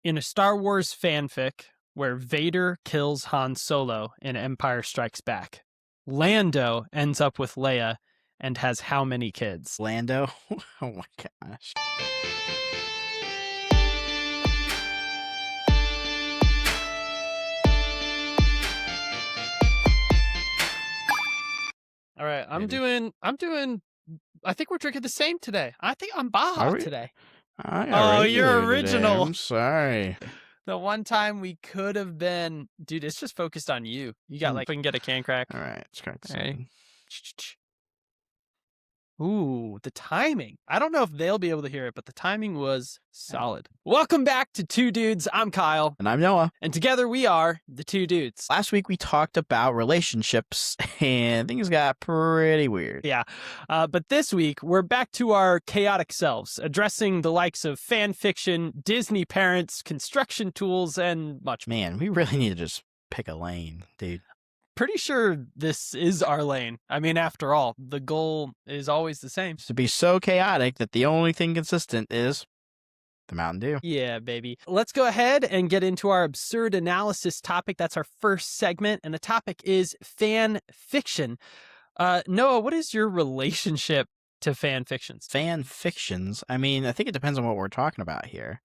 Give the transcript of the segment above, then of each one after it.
In a Star Wars fanfic where Vader kills Han Solo in Empire Strikes Back, Lando ends up with Leia and has how many kids? Lando? Oh my gosh. All right, I'm Maybe. doing I think we're drinking the same today. I think I'm Baja Are we? today. I got Oh, you're regular today. original. I'm sorry. The one time we could have been, dude, it's just focused on you. You got like, we can get a can crack. All right, let's crack this All right. open. Ooh, the timing. I don't know if they'll be able to hear it, but the timing was solid. Welcome back to Two Dudes. I'm Kyle. And I'm Noah. And together we are the Two Dudes. Last week we talked about relationships and things got pretty weird. Yeah. But this week we're back to our chaotic selves, addressing the likes of fan fiction, Disney parents, construction tools, and much more. Man, we really need to just pick a lane, dude. Pretty sure this is our lane. I mean, after all, the goal is always the same. To be so chaotic that the only thing consistent is the Mountain Dew. Yeah, baby. Let's go ahead and get into our absurd analysis topic. That's our first segment, and the topic is fan fiction. Noah, what is your relationship to fan fictions? Fan fictions. I mean, I think it depends on what we're talking about here.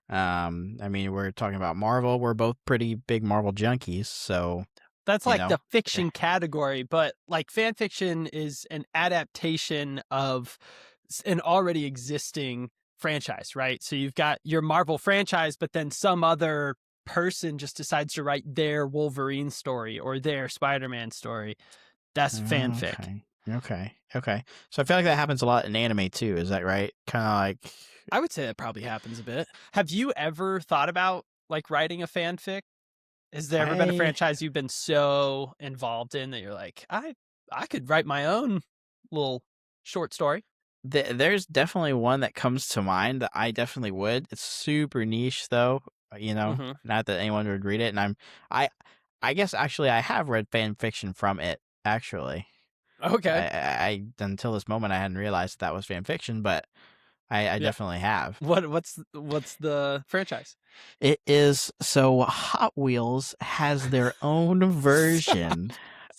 I mean, we're talking about Marvel. We're both pretty big Marvel junkies, so That's like the fiction category, but like fan fiction is an adaptation of an already existing franchise, right? So you've got your Marvel franchise, but then some other person just decides to write their Wolverine story or their Spider-Man story. That's fanfic. Okay. So I feel like that happens a lot in anime too. Is that right? Kind of like. I would say that probably happens a bit. Have you ever thought about like writing a fanfic? Has there ever been a franchise you've been so involved in that you're like, I could write my own little short story? There's definitely one that comes to mind that I definitely would. It's super niche though, not that anyone would read it. And I guess actually I have read fan fiction from it actually. Okay. I until this moment I hadn't realized that was fan fiction, but I definitely have. What's the franchise? It is so Hot Wheels has their own version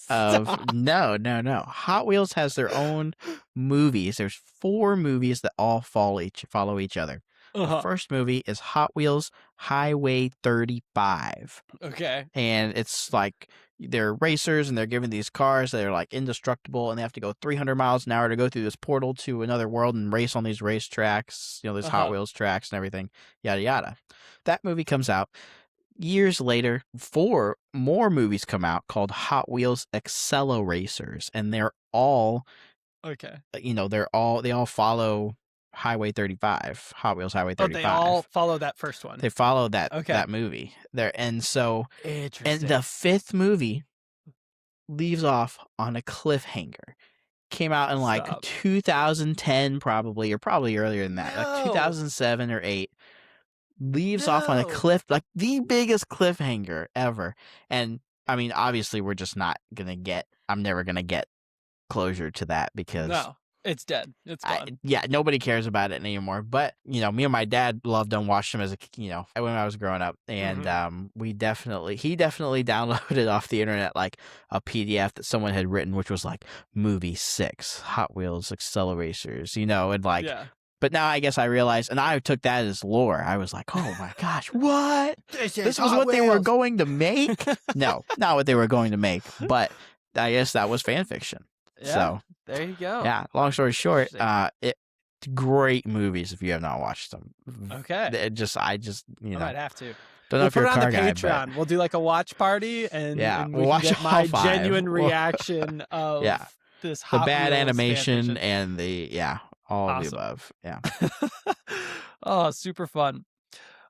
of no. Hot Wheels has their own movies. There's 4 movies that all follow each other. The first movie is Hot Wheels Highway 35. Okay. And it's like they're racers and they're given these cars that are like indestructible and they have to go 300 miles an hour to go through this portal to another world and race on these race tracks, these Hot Wheels tracks and everything, yada yada. That movie comes out. Years later, 4 more movies come out called Hot Wheels Acceleracers, and they're all they all follow Highway 35, Hot Wheels Highway 35. Oh, they all follow that first one. They follow that movie there, and so and the 5th movie leaves off on a cliffhanger. Came out in like 2010, probably earlier than that, like 2007 or 8. Leaves off on a cliff, like the biggest cliffhanger ever. And I mean, obviously, we're just not gonna get. I'm never gonna get closure to that because it's dead. It's gone. Nobody cares about it anymore. But me and my dad loved them, watched them as when I was growing up, and he definitely downloaded off the internet like a PDF that someone had written, which was like movie 6, Hot Wheels Acceleracers, and like. Yeah. But now I guess I realized, and I took that as lore. I was like, oh my gosh, what? This was what they were going to make? No, not what they were going to make. But I guess that was fan fiction. Yeah, so there you go. Yeah, long story short, great movies if you have not watched them. Okay. I just I might have to. Don't know if you're a car guy, Patreon. But... We'll do like a watch party, and we'll watch get my genuine reaction of this Hot the bad Wheels animation and the all of the above. Yeah. Oh, super fun.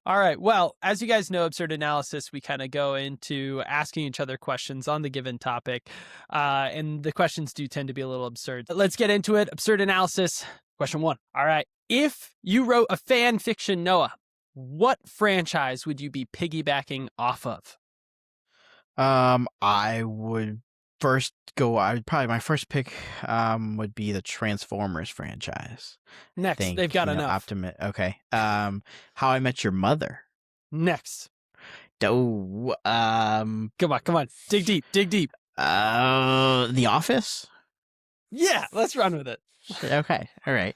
All right. Well, as you guys know, Absurd Analysis, we kind of go into asking each other questions on the given topic. And the questions do tend to be a little absurd. Let's get into it. Absurd Analysis. Question 1. All right. If you wrote a fan fiction, Noah, what franchise would you be piggybacking off of? I would probably my first pick would be the Transformers franchise. Next, they've got enough. Okay. How I Met Your Mother. Next. Oh, Come on. Dig deep. The Office. Yeah, let's run with it. Okay, all right.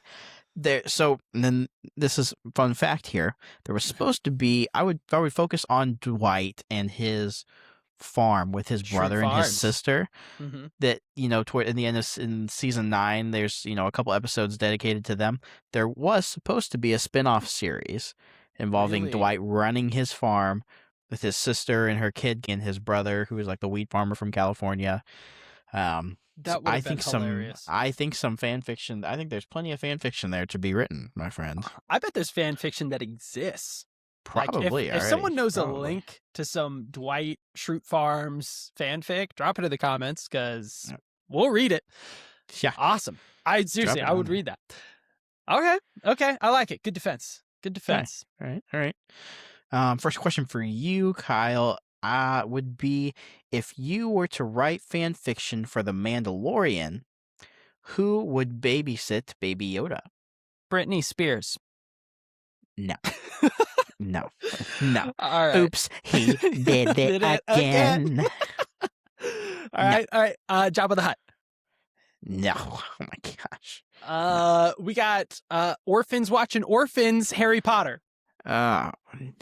So then this is fun fact here. There was supposed to be. I would focus on Dwight and his farm with his Shrimp brother and his farms. sister. Mm-hmm. That toward in the end of in season 9, there's a couple episodes dedicated to them. There was supposed to be a spin-off series involving Really? Dwight running his farm with his sister and her kid and his brother, who was like the wheat farmer from California. That would have been hilarious. I think some fan fiction. I think there's plenty of fan fiction there to be written, my friend. I bet there's fan fiction that exists. Probably. Like if someone knows a link to some Dwight Schrute Farms fanfic, drop it in the comments because we'll read it. Yeah. Awesome. I would read that. Okay. I like it. Good defense. All right. First question for you, Kyle, would be, if you were to write fan fiction for The Mandalorian, who would babysit Baby Yoda? Britney Spears. No. No. All right. Oops, he did it again. All right. Jabba the Hutt. No. Oh my gosh. We got orphans watching orphans. Harry Potter. Oh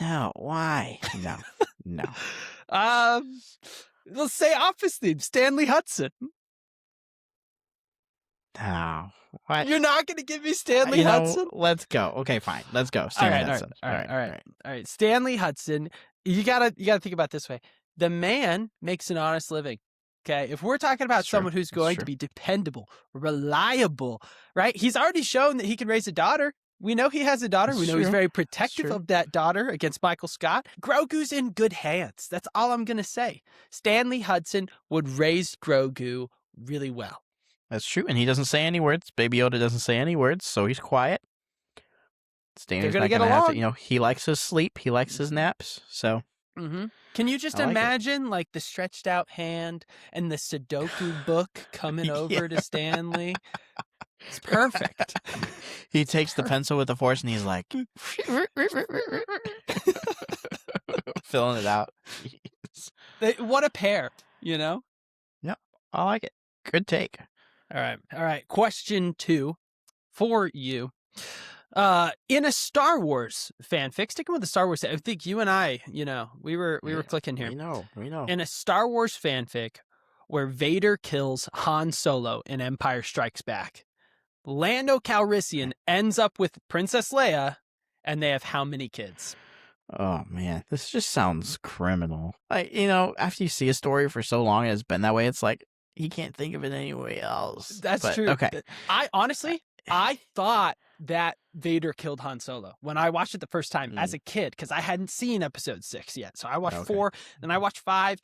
no! Why? No. Let's say office theme. Stanley Hudson. No. What? You're not going to give me Stanley Hudson? Let's go. Okay, fine. Let's go. Stanley Hudson. All right. Stanley Hudson. You gotta think about it this way. The man makes an honest living. Okay, if we're talking about someone who's going to be dependable, reliable, right? He's already shown that he can raise a daughter. We know he has a daughter. We know he's very protective of that daughter against Michael Scott. Grogu's in good hands. That's all I'm going to say. Stanley Hudson would raise Grogu really well. That's true. And he doesn't say any words. Baby Yoda doesn't say any words, so he's quiet. Stanley's not going to have to, he likes his sleep. He likes his naps. So. Mm-hmm. Can you just imagine like the stretched out hand and the Sudoku book coming over to Stanley? It's perfect. He takes the pencil with the force and he's like filling it out. What a pair, Yep, I like it. Good take. All right. Question 2 for you. In a Star Wars fanfic, sticking with the Star Wars, I think you and I, we were clicking here. We know. In a Star Wars fanfic where Vader kills Han Solo in Empire Strikes Back, Lando Calrissian ends up with Princess Leia, and they have how many kids? Oh man, this just sounds criminal. Like, after you see a story for so long and it's been that way, it's like you can't think of it any way else. That's true. Okay. I thought that Vader killed Han Solo when I watched it the first time as a kid, because I hadn't seen episode 6 yet. So I watched 4, then I watched 5.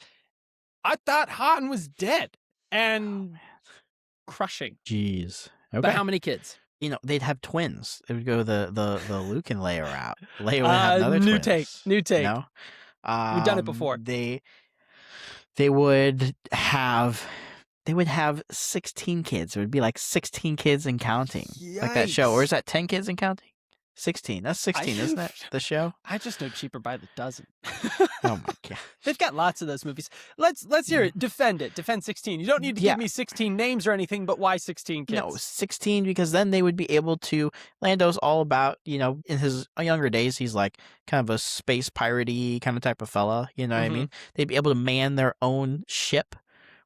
I thought Han was dead and crushing. Jeez. Okay. But how many kids? They'd have twins. It would go the Luke and Leia route. Leia would have another twins. New take. No? We've done it before. They would have 16 kids. It would be like 16 kids and counting. Yikes. Like that show. Or is that 10 kids and counting? 16. That's 16, isn't that the show? I just know Cheaper by the Dozen. Oh my god. They've got lots of those movies. Let's hear it. Defend it. Defend 16. You don't need to give me 16 names or anything, but why 16 kids? No, 16, because then they would be able to. Lando's all about, in his younger days, he's like kind of a space piratey kind of type of fella. You know what I mean? They'd be able to man their own ship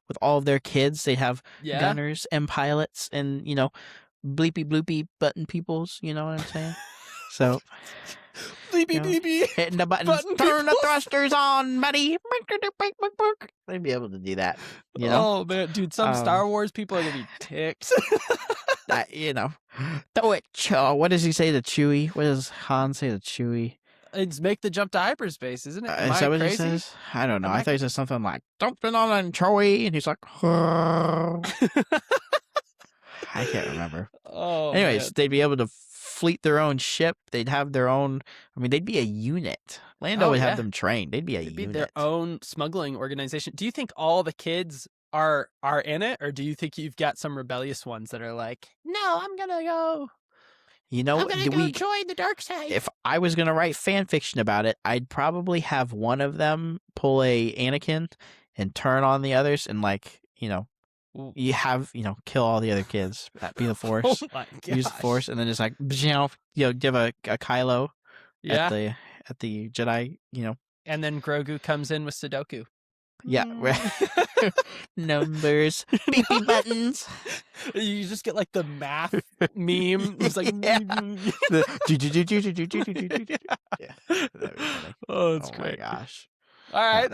with all of their kids. They'd have gunners and pilots and, bleepy bloopy button peoples. You know what I'm saying? So, bleepy bleepy, hitting the buttons, turn the thrusters on, buddy. They'd be able to do that. Oh man, dude, some Star Wars people are gonna be ticked. Throw it. What does he say to Chewie? What does Han say to Chewie? It's make the jump to hyperspace, isn't it? Is that what he says? I don't know. I thought he said something like "Something on Chewie," and he's like, I can't remember. Oh. Anyways, man. They'd be able to fleet their own ship. They'd have their own. I mean, they'd be a unit. Lando would have them trained. They'd be a unit. Their own smuggling organization. Do you think all the kids are in it, or do you think you've got some rebellious ones that are like, no, I'm gonna go? You know, I'm gonna go join the dark side. if I was gonna write fan fiction about it, I'd probably have one of them pull a Anakin and turn on the others, and like, Ooh. you have, kill all the other kids, be the Oh Force, my use the gosh. Force, and then just like, give a Kylo Yeah. at the Jedi, And then Grogu comes in with Sudoku. yeah, numbers, beep beep buttons. You just get like the math meme. It's like, Yeah. Yeah, yeah. that'd be funny. Oh, it's Oh great. my gosh. All right.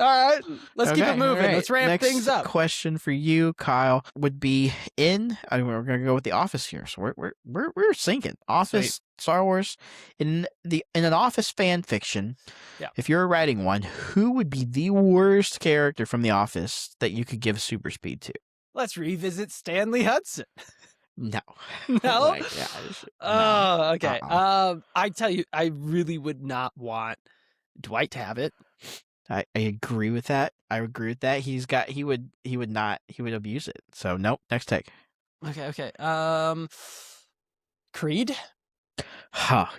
Let's keep it Okay, moving. all right. Let's ramp Next things up. question for you, Kyle, would be we're gonna go with the Office here. So we're sinking Office, Sweet. Star Wars, in an Office fan fiction. Yeah. If you're writing one, who would be the worst character from The Office that you could give super speed to? Let's revisit Stanley Hudson. No. No? Oh my gosh. Oh, okay. Uh-uh. I tell you, I really would not want Dwight to have it. I agree with that. I agree with that. He would abuse it. So nope. Next take. Okay. Creed? Oh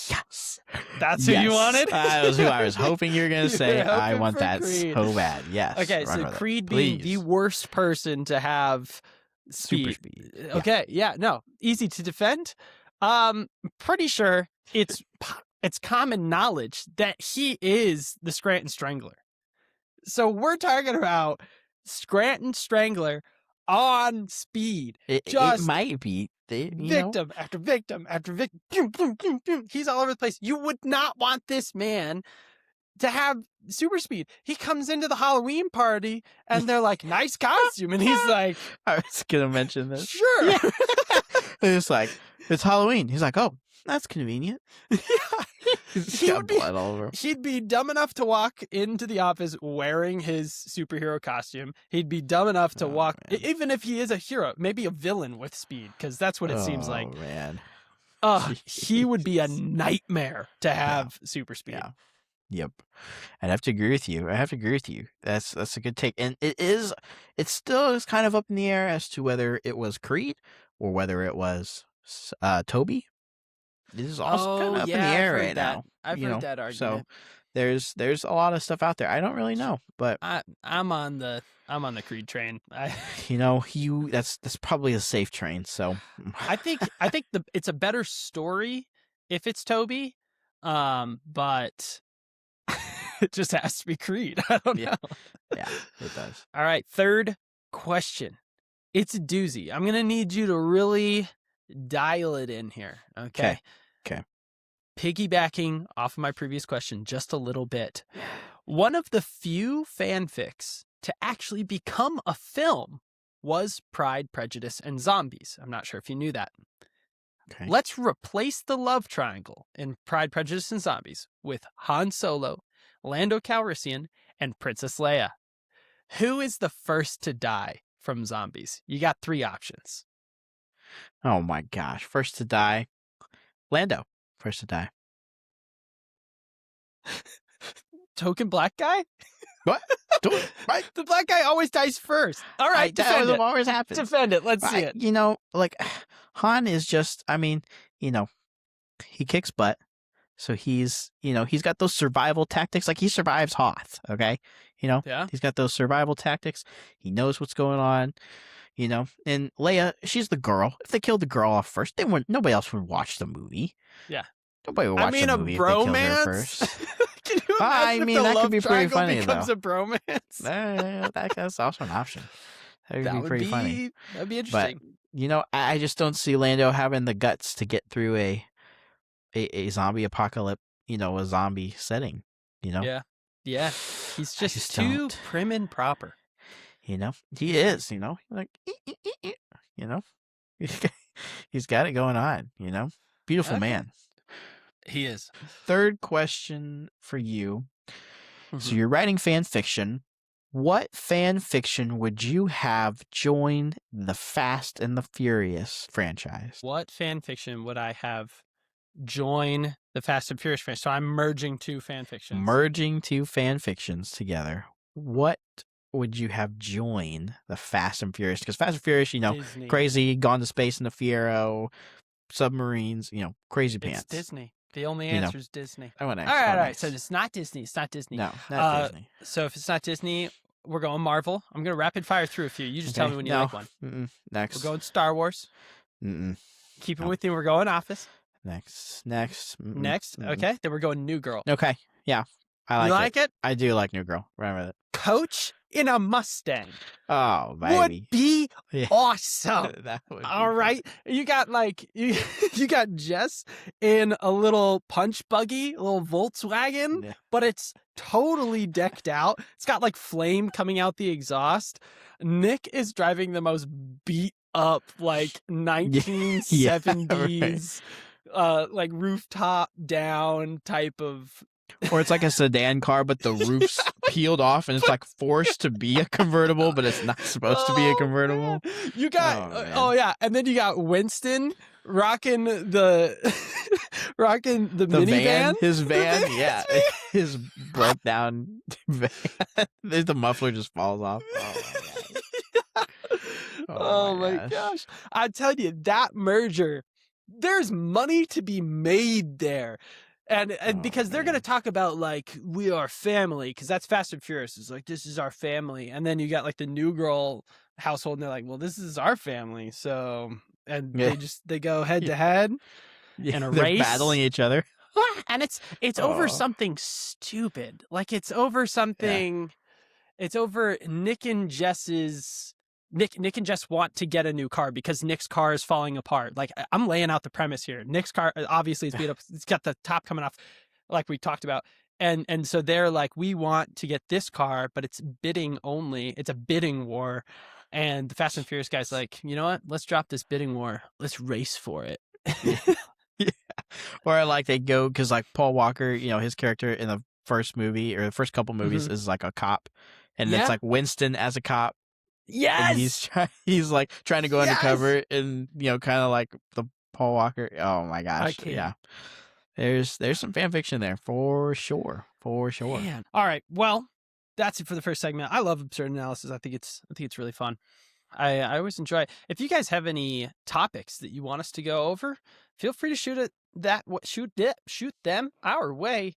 yes. That's who you wanted? That was who I was hoping you were gonna You say. were I hoping want for that Creed. so bad. Yes. Okay, run so with it, Creed being the please. worst person to have Super speed. speed. Okay, yeah, no, easy to defend. Pretty sure it's common knowledge that he is the Scranton Strangler. So we're talking about Scranton Strangler on speed. It Just might be. victim after victim after victim. Boom, boom, boom, boom. He's all over the place. You would not want this man to have super speed. He comes into the Halloween party and they're like, nice costume. And he's like, I was gonna mention this. sure. Yeah. It's like, it's Halloween. He's like, oh, that's convenient. Yeah. He's He got would be- blood all over him. He'd be dumb enough to walk into the office wearing his superhero costume. He'd be dumb enough to walk, man. even if he is a hero, maybe a villain with speed, because that's what it seems like. Oh man. He would be a nightmare to have super speed. Yeah. Yep. I'd have to agree with you. That's a good take. And it still is kind of up in the air as to whether it was Creed or whether it was Toby. It is also kind of up in the air right now. I've heard that argument. So there's a lot of stuff out there. I don't really know, but I'm on the Creed train. that's probably a safe train. So I think it's a better story if it's Toby, but it just has to be Creed. I don't know. Yeah, it does. All right, third question. It's a doozy. I'm gonna need you to really dial it in here. Okay. Piggybacking off of my previous question just a little bit. One of the few fanfics to actually become a film was Pride, Prejudice, and Zombies. I'm not sure if you knew that. Okay. Let's replace the love triangle in Pride, Prejudice, and Zombies with Han Solo, Lando Calrissian, and Princess Leia. Who is the first to die from zombies? You got 3 options. Oh my gosh. First to die. Lando. First to die. Token black guy? What? Right? The black guy always dies first. All right, defend that it. always happens. Defend it. Let's see it. Han is just, he kicks butt. So he's got those survival tactics. Like, he survives Hoth, okay? Yeah. He's got those survival tactics. He knows what's going on, And Leia, she's the girl. If they killed the girl off first, nobody else would watch the movie. Yeah. Nobody would watch the movie if they killed her bromance? first. Can you imagine if the that love could be pretty triangle funny, becomes though. a bromance? That's also an option. That would be pretty funny. That'd be interesting. But, I just don't see Lando having the guts to get through a zombie apocalypse, a zombie setting, Yeah. He's just too don't. prim and proper. He is, like, he's got it going on, beautiful Okay. man. He is. Third question for you. So you're writing fan fiction. What fan fiction would you have join the Fast and the Furious franchise? What fan fiction would I have join the Fast and Furious franchise? So I'm merging 2 fan fictions. Merging 2 fan fictions together. What would you have join the Fast and Furious? Because Fast and Furious, Disney. crazy, gone to space in the Fiero, submarines, crazy It's pants. Disney. The only You know. answer is Disney. I went All next. right, Go all right. next. So it's not Disney. It's not Disney. No, not Disney. So if it's not Disney, we're going Marvel. I'm going to rapid fire through a few. You just tell me when you like one. Next. We're going Star Wars. Keeping with you, we're going Office. Next. Next. Okay. Then we're going New Girl. Okay. Yeah. I like it. You like it? I do like New Girl. Right with it. Coach in a Mustang. Oh, baby. Would be awesome. That would be All right. You got you got Jess in a little punch buggy, a little Volkswagen, but it's totally decked out. It's got like flame coming out the exhaust. Nick is driving the most beat up 1970s like rooftop down type of Or it's like a sedan car, but the roof's peeled off and it's like forced to be a convertible, but it's not supposed to be a convertible. Man. You got yeah, and then you got Winston rocking the minivan, his van, yeah, his broke down van. The muffler just falls off. Oh my gosh! I tell you, that merger, there's money to be made there. And because they're going to talk about we are family, because that's Fast and Furious. It's like, this is our family. And then you got the New Girl household and they're like, well, this is our family. So, and they go head to head in a race. Battling each other. And it's over something stupid. It's over something, it's over Nick and Jess's, Nick and Jess want to get a new car because Nick's car is falling apart. I'm laying out the premise here. Nick's car obviously is beat up. It's got the top coming off, like we talked about. And so they're like, we want to get this car, but it's bidding only. It's a bidding war. And the Fast and Furious guy's like, you know what? Let's drop this bidding war. Let's race for it. Yeah. Or they go, because Paul Walker, his character in the first movie or the first couple movies is like a cop. And it's Winston as a cop. Yes, and he's trying to go undercover, and kind of like the Paul Walker. Oh my gosh, yeah. There's some fan fiction there for sure, Man. All right, well, that's it for the first segment. I love absurd analysis. I think it's really fun. I always enjoy it. If you guys have any topics that you want us to go over, feel free to shoot them our way.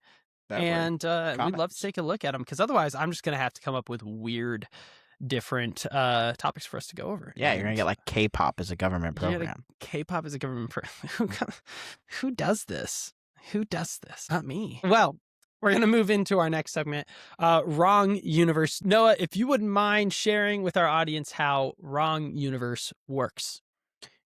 And we'd love to take a look at them, because otherwise I'm just gonna have to come up with weird different topics for us to go over. Yeah, you're gonna get K-pop as a government program. K-pop as a government program. Who does this? Not me. Well, we're gonna move into our next segment, Wrong Universe. Noah, if you wouldn't mind sharing with our audience how Wrong Universe works.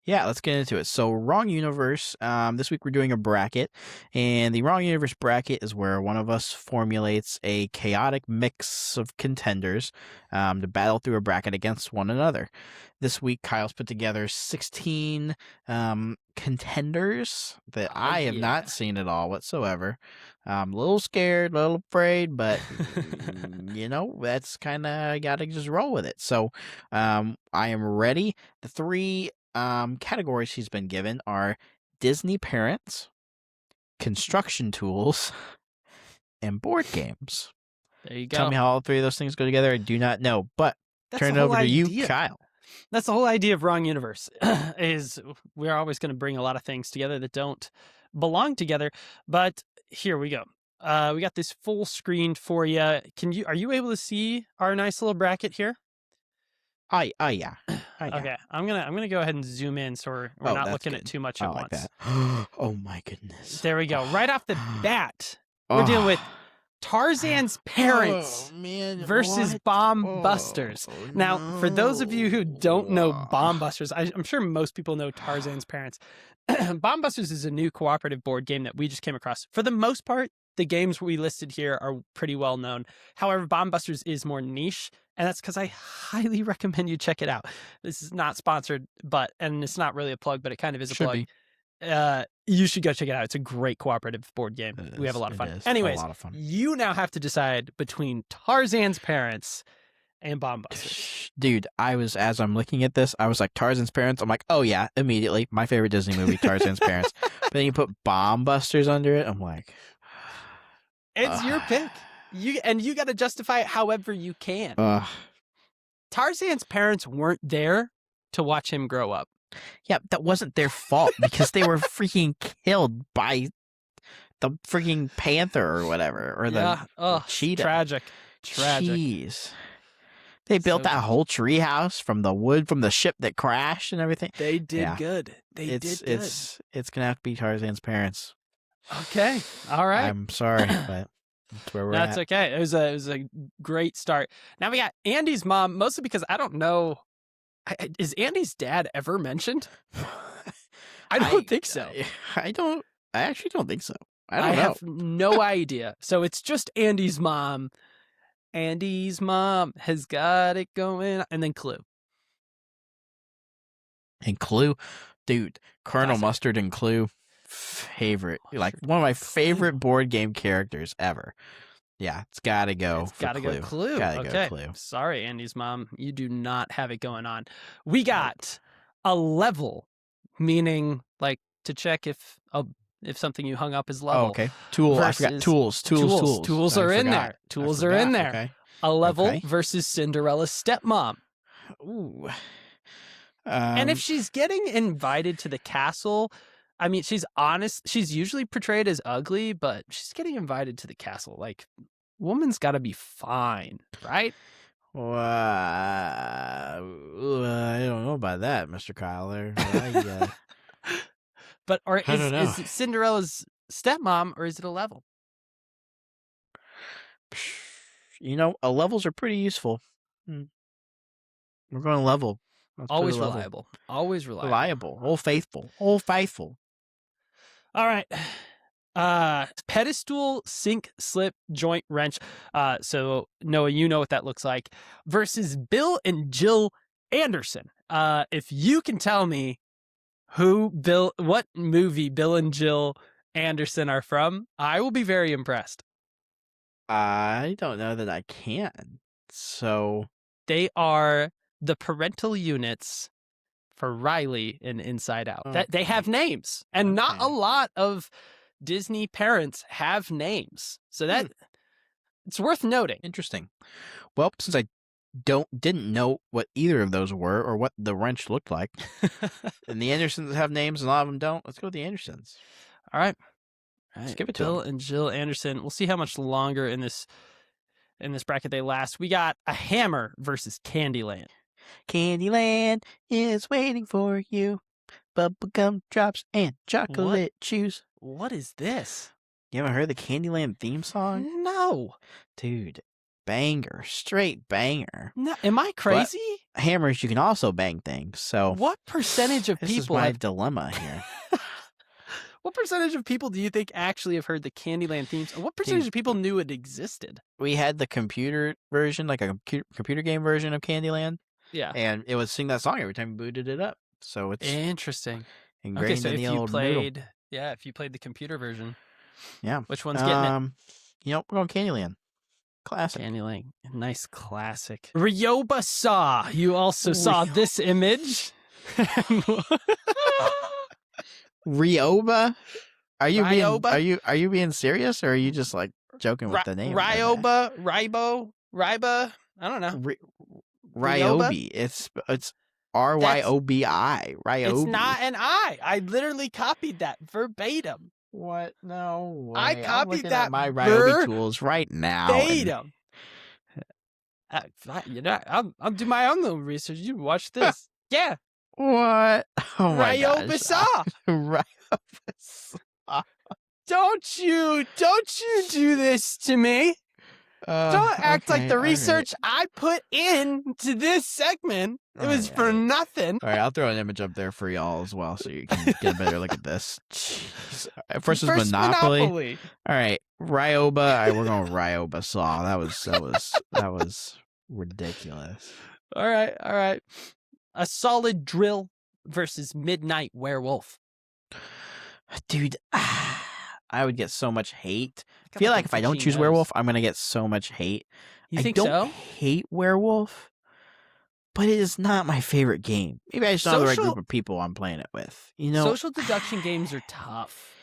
Yeah, let's get into it. So, Wrong Universe, this week we're doing a bracket, and the Wrong Universe bracket is where one of us formulates a chaotic mix of contenders to battle through a bracket against one another. This week, Kyle's put together 16 contenders that I have not seen at all whatsoever. I'm a little scared, a little afraid, but, that's kind of, got to just roll with it. So, I am ready. The three categories he's been given are Disney parents, construction tools, and board games. There you go. Tell me how all three of those things go together. I do not know, but turn it over to you, Kyle. That's the whole idea of Wrong Universe, is we're always going to bring a lot of things together that don't belong together. But here we go. We got this full screened for you. Are you able to see our nice little bracket here? Yeah. Okay, I'm gonna go ahead and zoom in so we're not looking at too much at once. That. Oh my goodness! There we go. Right off the bat, we're dealing with Tarzan's parents versus Bomb Busters. Now, for those of you who don't know Bomb Busters, I'm sure most people know Tarzan's parents. Bomb Busters is a new cooperative board game that we just came across. For the most part, the games we listed here are pretty well known. However, Bomb Busters is more niche, and that's because I highly recommend you check it out. This is not sponsored, and it's not really a plug, but it kind of is a plug. You should go check it out. It's a great cooperative board game. We have a lot of fun. Anyways, you now have to decide between Tarzan's parents and Bomb Busters. Dude, as I'm looking at this, I was like, Tarzan's parents. I'm like, oh yeah, immediately. My favorite Disney movie, Tarzan's parents. But then you put Bomb Busters under it. I'm like, it's your pick. You got to justify it however you can. Tarzan's parents weren't there to watch him grow up. Yeah, that wasn't their fault because they were freaking killed by the freaking panther or whatever, or Yeah. the Oh, cheetah. tragic. Tragic. Jeez. They built So that tragic. whole tree house from the wood from the ship that crashed and everything. They did Yeah. good. They did good. It's gonna have to be Tarzan's parents. Okay. All right. I'm sorry, but that's where we're That's at. okay. It was a great start. Now we got Andy's mom, mostly because I don't know. Is Andy's dad ever mentioned? I don't think so. I actually don't think so. I don't know. have no idea. So it's just Andy's mom. Andy's mom has got it going. And then Clue. And Clue, dude, Colonel Classic. Mustard and Clue, favorite. Like one of my favorite board game characters ever. Yeah, it's gotta go. It's gotta go Clue. Gotta okay. go Clue. Sorry, Andy's mom. You do not have it going on. We got a level, meaning like to check if something you hung up is level. Oh, okay. Tool. I forgot tools. Tools are in there. Tools are in there. Okay. A level versus Cinderella's stepmom. Ooh. And if she's getting invited to the castle, I mean, she's honest. She's usually portrayed as ugly, but she's getting invited to the castle. Like, woman's got to be fine, right? I don't know about that, Mr. Kyler. But is it Cinderella's stepmom or is it a level? A levels are pretty useful. We're going level. Always reliable. Always reliable. Reliable. Old faithful. Old faithful. All right. Pedestal, sink, slip, joint, wrench. So Noah, you know what that looks like. Versus Bill and Jill Anderson. If you can tell me what movie Bill and Jill Anderson are from, I will be very impressed. I don't know that I can. So they are the parental units for Riley in Inside Out. Okay. They have names, and not a lot of Disney parents have names. So that it's worth noting. Interesting. Well, since I didn't know what either of those were or what the wrench looked like, and the Andersons have names and a lot of them don't, let's go with the Andersons. All right. Let's give it to Bill them. and Jill Anderson. We'll see how much longer in this bracket they last. We got a hammer versus Candyland. Candyland is waiting for you. Bubblegum drops and chocolate chews. What is this? You haven't heard the Candyland theme song? No. Dude, banger. Straight banger. No, am I crazy? But hammers, you can also bang things. So what percentage of this people is my dilemma here. What percentage of people do you think actually have heard the Candyland theme song? What percentage of people knew it existed? We had the computer version, like a computer game version of Candyland. Yeah. And it would sing that song every time you booted it up. So it's interesting. Ingrained in the old noodle. Yeah, if you played the computer version. Yeah. Which one's getting it? We're going Candyland. Classic. Candyland. Nice classic. Ryoba Saw. You also saw this image. Ryoba? Are you being serious, or are you just like joking with the name? Ryoba, Ryba. I don't know. Ryobi. It's Ryobi. Ryobi. It's not an I. I literally copied that verbatim. What? No way. I copied that at my Ryobi tools right now. Verbatim. I'll do my own little research. You watch this. Yeah. What? Oh my Ryoba Saw. Ryoba Saw. Don't you do this to me. Don't act like the research I put into this segment. It was for nothing. All right, I'll throw an image up there for y'all as well, so you can get a better look at this. Jeez. First was Monopoly. All right, Ryoba. All right, we're going Ryoba Saw. That was ridiculous. All right. A Solid Drill versus Midnight Werewolf. Dude, I would get so much hate. I feel like if I don't choose Werewolf, I'm gonna get so much hate. You think so? I don't hate Werewolf, but it is not my favorite game. Maybe I just don't have the right group of people I'm playing it with. Social deduction games are tough.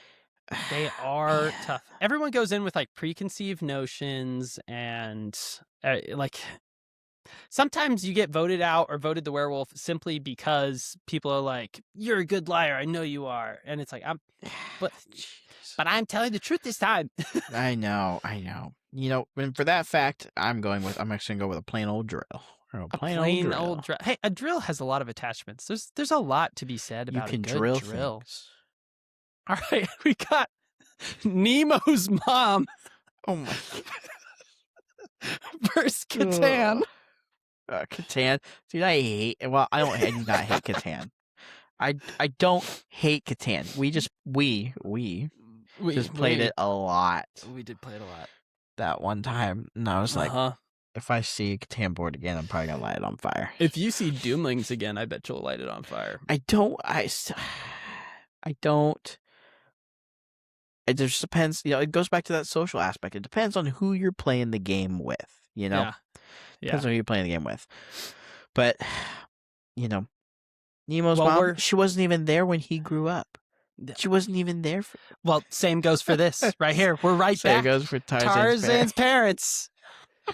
They are tough. Everyone goes in with like preconceived notions and like Sometimes you get voted out or voted the werewolf simply because people are like, "You're a good liar. I know you are," and it's like, but I'm telling the truth this time. I know. You know, and for that fact, I'm actually gonna go with a plain old drill. A plain old drill. Hey, a drill has a lot of attachments. There's a lot to be said You about can a good drill drill. things. All right, we got Nemo's mom Oh my versus Catan. Catan. Dude, I do not hate Catan. I don't hate Catan. We just played it a lot. We did play it a lot. That one time, and I was like, if I see a Catan board again, I'm probably gonna light it on fire. If you see Doomlings again, I bet you'll light it on fire. I don't. It just depends. You know, it goes back to that social aspect. It depends on who you're playing the game with. You know, depends on who you're playing the game with. But you know, Nemo's mom, she wasn't even there when he grew up. She wasn't even there. Well, same goes for this right here. We're right back. Same goes for Tarzan's parents.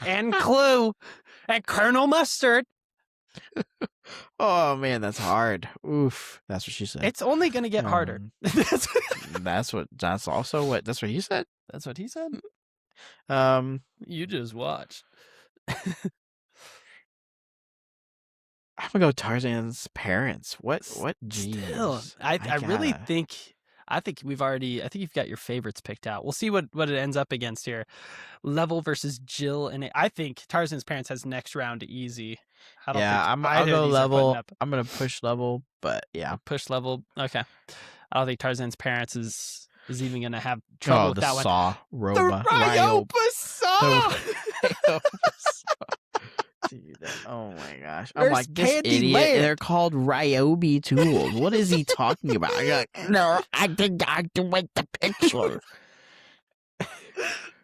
And Clue and Colonel Mustard. Oh man, that's hard. Oof, that's what she said. It's only gonna get harder. That's what he said. That's what he said. You just watch. I'm gonna go Tarzan's parents. What? Still, I really think. I think you've got your favorites picked out. We'll see what it ends up against here. Level versus Jill, and I think Tarzan's parents has next round easy. I'll go Level. I'm gonna push Level, but yeah, push Level. Okay, I don't think Tarzan's parents is even gonna have trouble with that one. The Ryoba saw. Dude, oh my gosh. Where's I'm like, this idiot. Land? They're called Ryobi tools. What is he talking about? I'm like, no, I did not make the picture.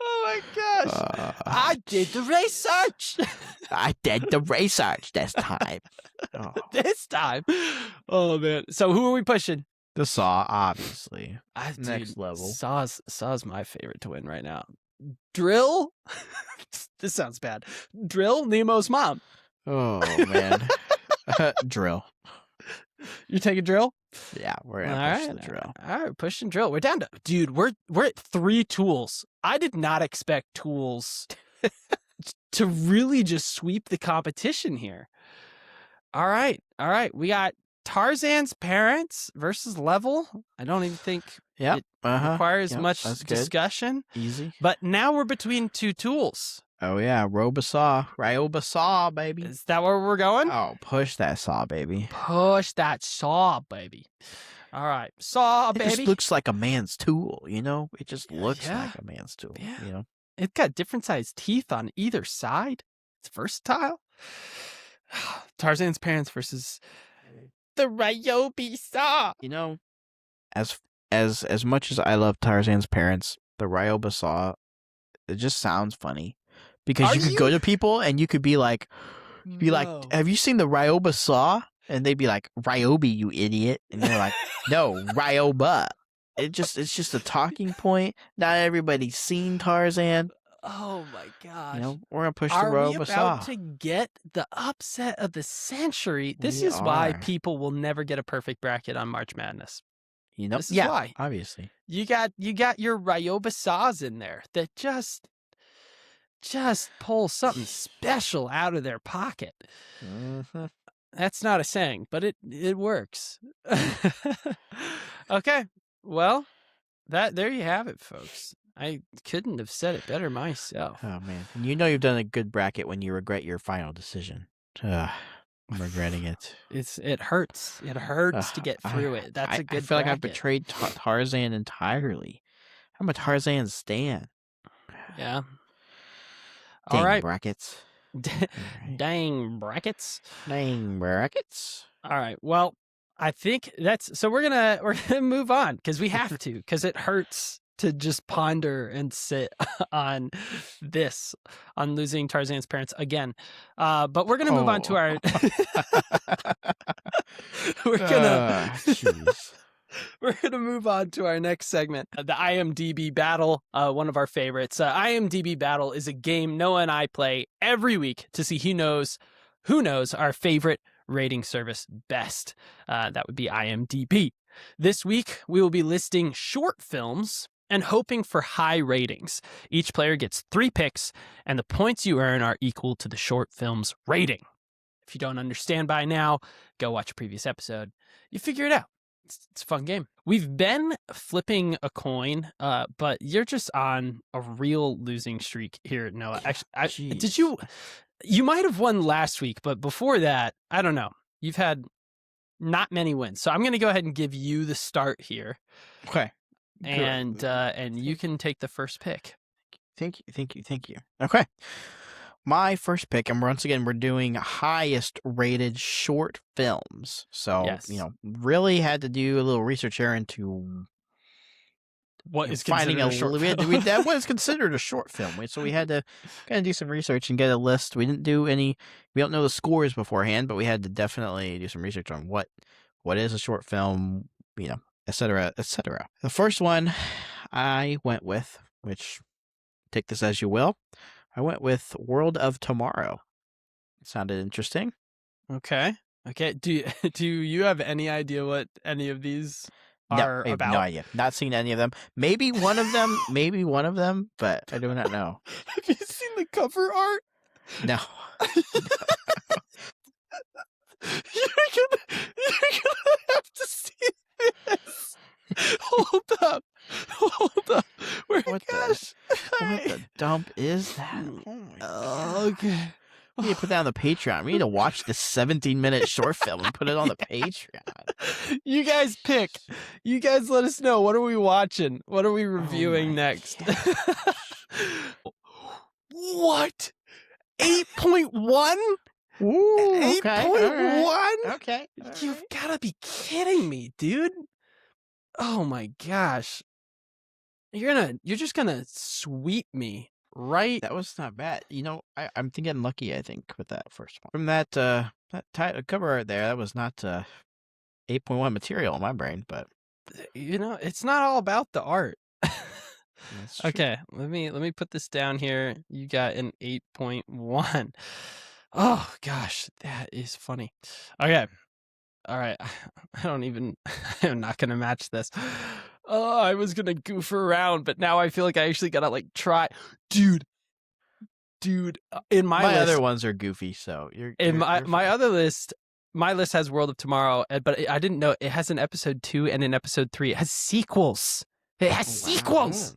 Oh my gosh. I did the research. I did the research this time. Oh. This time. Oh man. So who are we pushing? The Saw, obviously. Next level. Saw's my favorite to win right now. Drill? This sounds bad. Drill, Nemo's mom. Oh man. Drill. You take a Drill? Yeah, we're gonna push the Drill. All right, pushing Drill. We're down to we're at 3 tools. I did not expect tools to really just sweep the competition here. All right. We got Tarzan's parents versus Level. I don't even think it requires much discussion. Easy. But now we're between 2 tools. Oh yeah, Ryoba Saw, baby. Is that where we're going? Oh, push that Saw, baby. Push that Saw, baby. All right, Saw, baby. It just looks like a man's tool, you know? It just looks like a man's tool, you know? It's got different sized teeth on either side. It's versatile. Tarzan's parents versus the Ryobi Saw. You know, as much as I love Tarzan's parents, the Ryoba Saw, it just sounds funny. Because you could go to people and you could be like, have you seen the Ryoba Saw? And they'd be like, Ryobi, you idiot. And they're like, no, Ryoba. It's just a talking point. Not everybody's seen Tarzan. Oh my gosh. You know, we're going to push the Ryoba Saw. Are we about to get the upset of the century? This is why people will never get a perfect bracket on March Madness. You know, this is why. Obviously. You got your Ryoba Saws in there that just pull something special out of their pocket. Mm-hmm. That's not a saying, but it works. Okay, well, there you have it, folks. I couldn't have said it better myself. Oh man, and you know you've done a good bracket when you regret your final decision. I'm regretting it. It hurts. It hurts to get through it. That's a good. I feel like I've betrayed Tarzan entirely. I'm a Tarzan stan. Yeah. Dang all right. Brackets. Dang brackets. Dang brackets. All right. Well, I think so we're gonna move on because we have to, because it hurts to just ponder and sit on losing Tarzan's parents again. But we're gonna move on to our We're going to move on to our next segment, the IMDb Battle, one of our favorites. IMDb Battle is a game Noah and I play every week to see who knows our favorite rating service best. That would be IMDb. This week, we will be listing short films and hoping for high ratings. Each player gets 3 picks, and the points you earn are equal to the short film's rating. If you don't understand by now, go watch a previous episode. You figure it out. It's a fun game. We've been flipping a coin, but you're just on a real losing streak here, Noah. Actually, did you? You might have won last week, but before that, I don't know. You've had not many wins, so I'm going to go ahead and give you the start here. Okay. And you can take the first pick. Thank you. Okay. My first pick, and once again, we're doing highest rated short films. So, Yes. Really had to do a little research here into what is finding considered a short film. What is considered a short film. So we had to kind of do some research and get a list. We don't know the scores beforehand, but we had to definitely do some research on what is a short film, et cetera, et cetera. The first one I went with, which take this as you will, I went with World of Tomorrow. It sounded interesting. Okay. Do you have any idea what any of these are I have about? no idea. Not seen any of them. Maybe one of them, but I do not know. Have you seen the cover art? No. You're gonna have to see this. Hold up. What the dump is that? Oh my God. Okay. We need to put that on the Patreon. We need to watch this 17-minute short film and put it on the Patreon. You guys pick. You guys let us know. What are we watching? What are we reviewing next? What? 8.1? Ooh, 8.1? Okay. You've got to be kidding me, dude. Oh my gosh. You're just gonna sweep me, right? That was not bad. I'm thinking lucky, I think, with that first one. From that cover art there, that was not 8.1 material in my brain, but it's not all about the art. that's true. Okay, let me put this down here. You got an 8.1. Oh gosh, that is funny. Okay. All right. I'm not going to match this. Oh, I was going to goof around, but now I feel like I actually got to try. Dude, in my list, other ones are goofy, so my other list, my list has World of Tomorrow, but I didn't know it has an episode 2 and an episode 3. It has sequels. Sequels.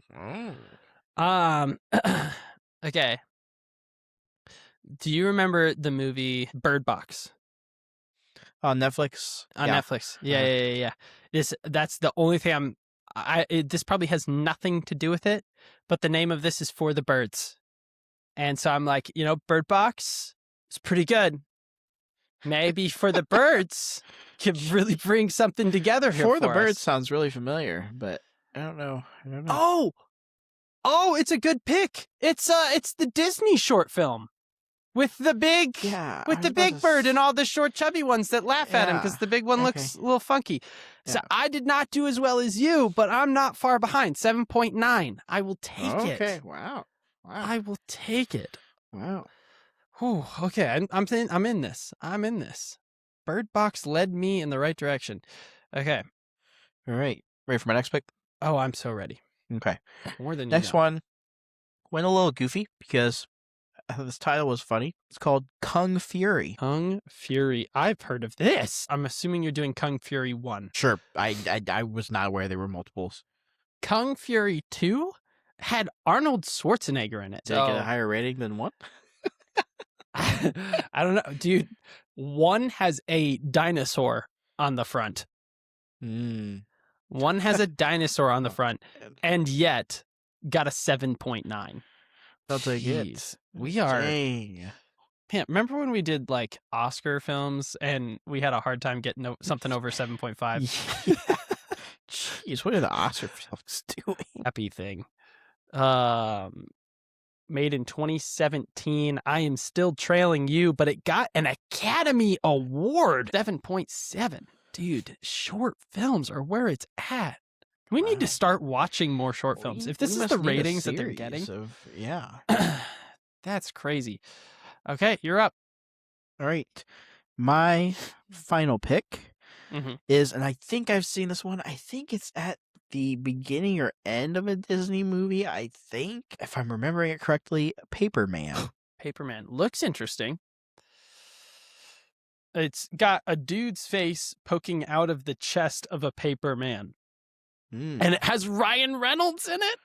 Okay. Do you remember the movie Bird Box? On Netflix. On Netflix. Yeah. That's the only thing this probably has nothing to do with it, but the name of this is For the Birds. And so I'm like, Bird Box is pretty good. Maybe For the Birds could really bring something together here For the us. Birds sounds really familiar, but I don't know. Oh, it's a good pick. It's the Disney short film. With the big bird and all the short chubby ones that laugh at him because the big one looks a little funky. Yeah. So I did not do as well as you, but I'm not far behind. 7.9. I will take it. Okay. Wow. I will take it. Wow. Whew, okay. I'm in this. Bird Box led me in the right direction. Okay. All right. Ready for my next pick? Oh, I'm so ready. Okay. More than next one went a little goofy because this title was funny. It's called Kung Fury. Kung Fury. I've heard of this. I'm assuming you're doing Kung Fury 1. Sure. I was not aware there were multiples. Kung Fury 2 had Arnold Schwarzenegger in it. Did it get a higher rating than 1? I don't know. Dude, 1 has a dinosaur on the front. 1 has a dinosaur on the front, and yet got a 7.9. I'll take it. We are. Dang. Man, remember when we did Oscar films and we had a hard time getting something over 7.5? Yeah. Jeez, what are the Oscar films doing? Happy thing. Made in 2017. I am still trailing you, but it got an Academy Award. 7.7. Dude, short films are where it's at. We need to start watching more short films. If this is the ratings that they're getting. Yeah. That's crazy. Okay, you're up. All right. My final pick Mm-hmm. is, and I think I've seen this one, I think it's at the beginning or end of a Disney movie, I think, if I'm remembering it correctly, Paperman. Paperman. Looks interesting. It's got a dude's face poking out of the chest of a paper man. And it has Ryan Reynolds in it.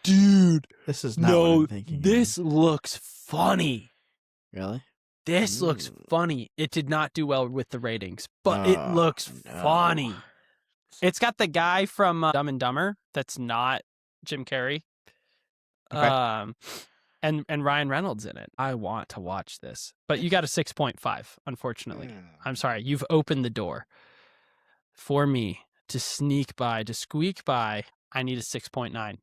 Dude. This is not what I'm thinking. This looks funny. Really? This looks funny. It did not do well with the ratings, but it looks funny. It's got the guy from Dumb and Dumber that's not Jim Carrey. Okay. And Ryan Reynolds in it. I want to watch this. But you got a 6.5, unfortunately. I'm sorry. You've opened the door for me to squeak by. I need a 6.9.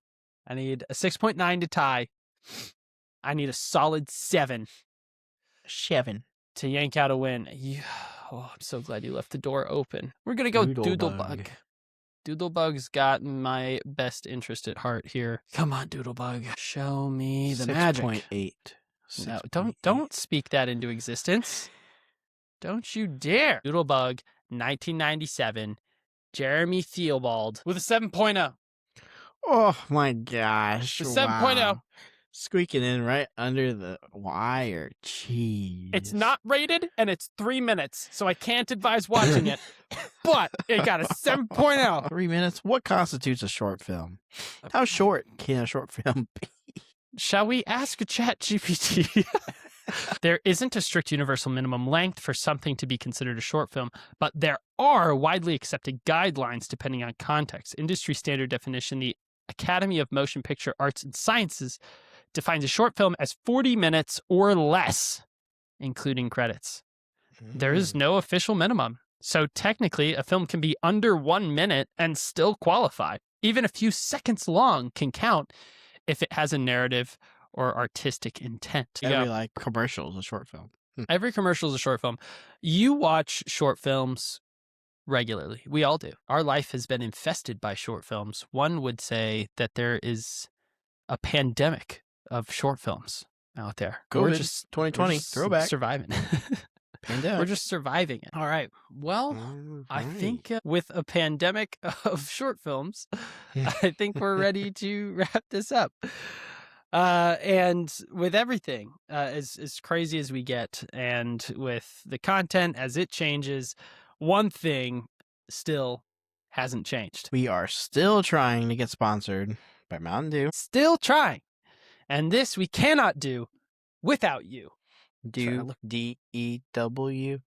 I need a 6.9 to tie. I need a solid 7. 7. To yank out a win. I'm so glad you left the door open. We're going to go Doodlebug. Doodlebug's got my best interest at heart here. Come on, Doodlebug. Show me the magic. 6.8. No, don't speak that into existence. Don't you dare. Doodlebug, 1997. Jeremy Theobald with a 7.0. Oh my gosh. The 7.0. Squeaking in right under the wire. Jeez. It's not rated, and it's 3 minutes, so I can't advise watching it. But it got a 7.0. 3 minutes? What constitutes a short film? How short can a short film be? Shall we ask a ChatGPT? There isn't a strict universal minimum length for something to be considered a short film, but there are widely accepted guidelines depending on context. Industry standard definition, the Academy of Motion Picture Arts and Sciences defines a short film as 40 minutes or less, including credits. There is no official minimum. So technically, a film can be under 1 minute and still qualify. Even a few seconds long can count if it has a narrative or artistic intent. Every commercial is a short film. Every commercial is a short film. You watch short films regularly. We all do. Our life has been infested by short films. One would say that there is a pandemic of short films out there. We're just 2020 throwback. Surviving. Pandemic. We're just surviving it. All right. Well, I think with a pandemic of short films, I think we're ready to wrap this up. And with everything, as crazy as we get, and with the content as it changes, one thing still hasn't changed. We are still trying to get sponsored by Mountain Dew. Still trying. And this we cannot do without you. D-E-W.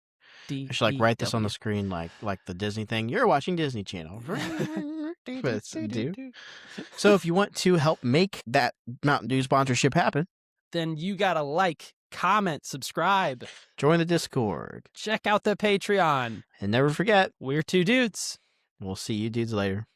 I should write this on the screen like the Disney thing. You're watching Disney Channel. So if you want to help make that Mountain Dew sponsorship happen, then you gotta like, comment, subscribe. Join the Discord. Check out the Patreon. And never forget, we're 2 dudes. We'll see you dudes later.